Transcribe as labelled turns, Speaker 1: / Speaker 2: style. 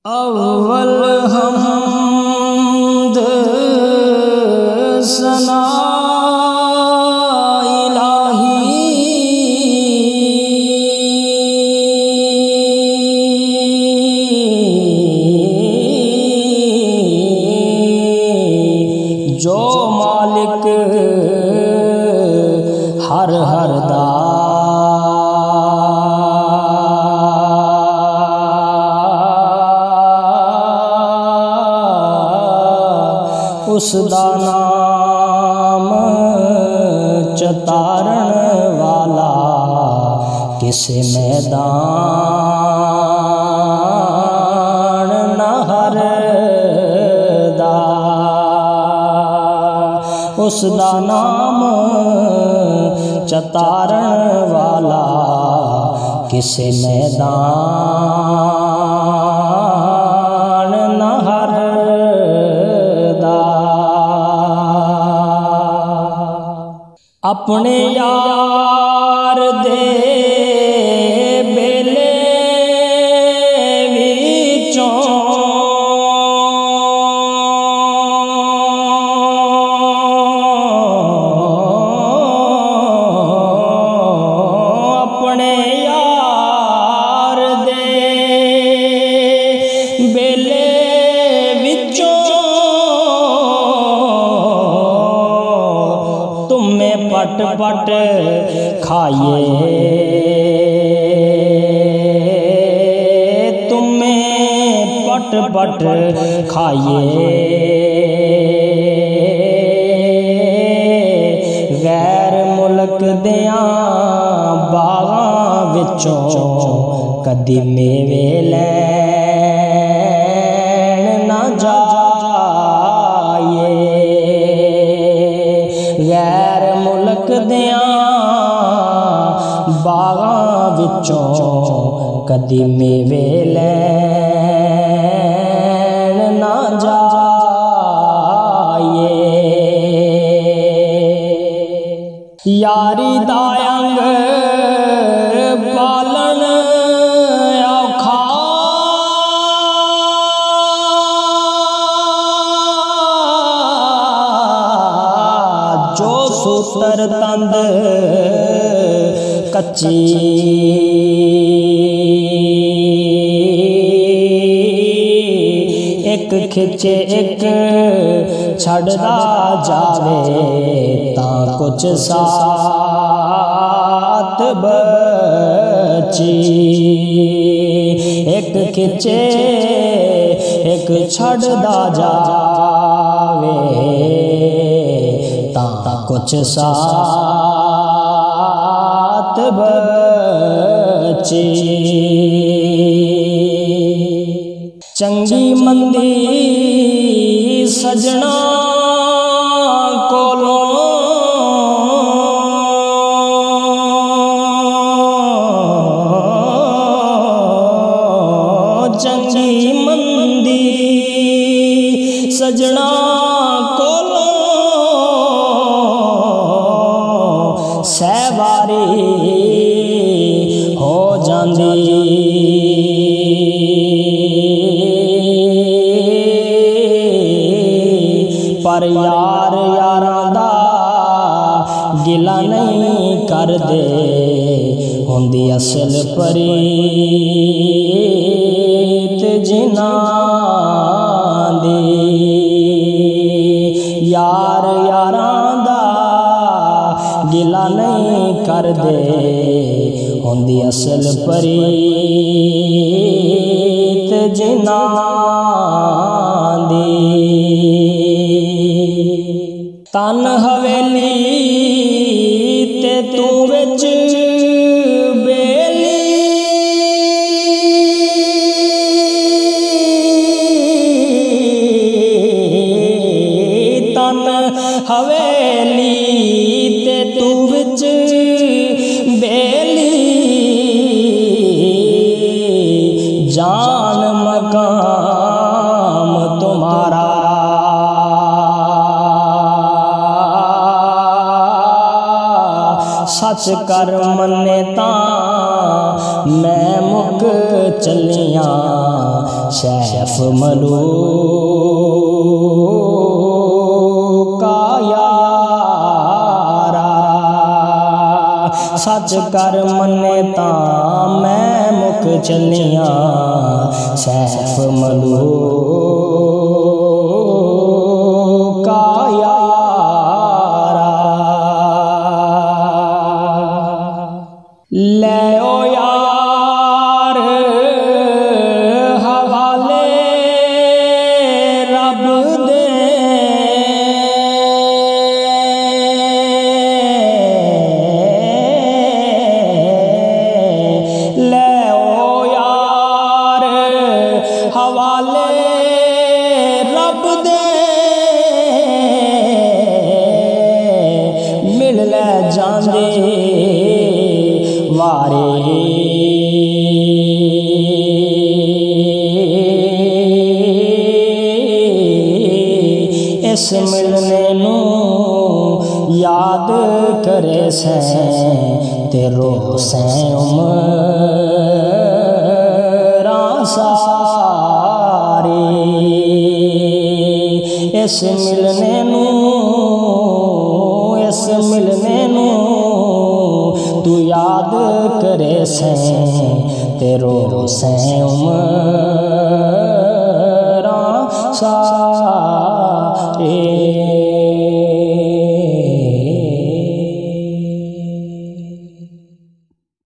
Speaker 1: अव्वल हम्द सना इलाही जो मालिक हर हर दा उसदा नाम चतारण वाला किसे मैदान न हरदा। उसदा नाम चतारण वाला किसे मैदान न हरदा। अपने यार दे बेले विचों अपने यार दे बेले विचों तुम्हें पट पट खाइए, तुम्हें पट पट खाइए। गैर मुल्क दियां बागां विचों कदी मेवे लैण ना जाइए। गैर मुल्क दियां बागां विचों कदी मेवे लैण ना जाइए। यारी दा अंग पालन औखा जो सूतर तंद कच्ची एक खिचे एक छड़दा जावे तां कुछ साथ बची। एक खिचे एक छड़दा जावे तां कुछ साथ बची। चंगी मंदी सजना कोलों चंगी मंदी सजना कोलों सहवारी हो जांदी। पर यार यारां दा गिला नहीं कर दे हुंदी असल परीत जिन्हां दी। यार यारां दा गिला नहीं कर दे हुंदी असल परीत जिन्हां दी। तन हवेली ते तू विच बेली तन हवेली ते तू विच बेली जान मकाम तुम्हारा सच कर मन्ने तां मैं मुक चलिया। चलियां सैफ मलूका यारा। सच कर मन्ने तां मैं मुक चलियां सैफ मलूका यारा। ले ओ यार हवाले रब दे, ले ओ यार हवाले रब दे। मिल ले जांदे वारे इस मिलने नू याद करे सैं ते रो सैं उमरां सारी। इस मिलने नू तू याद करे सैं ते रो सैं उमरां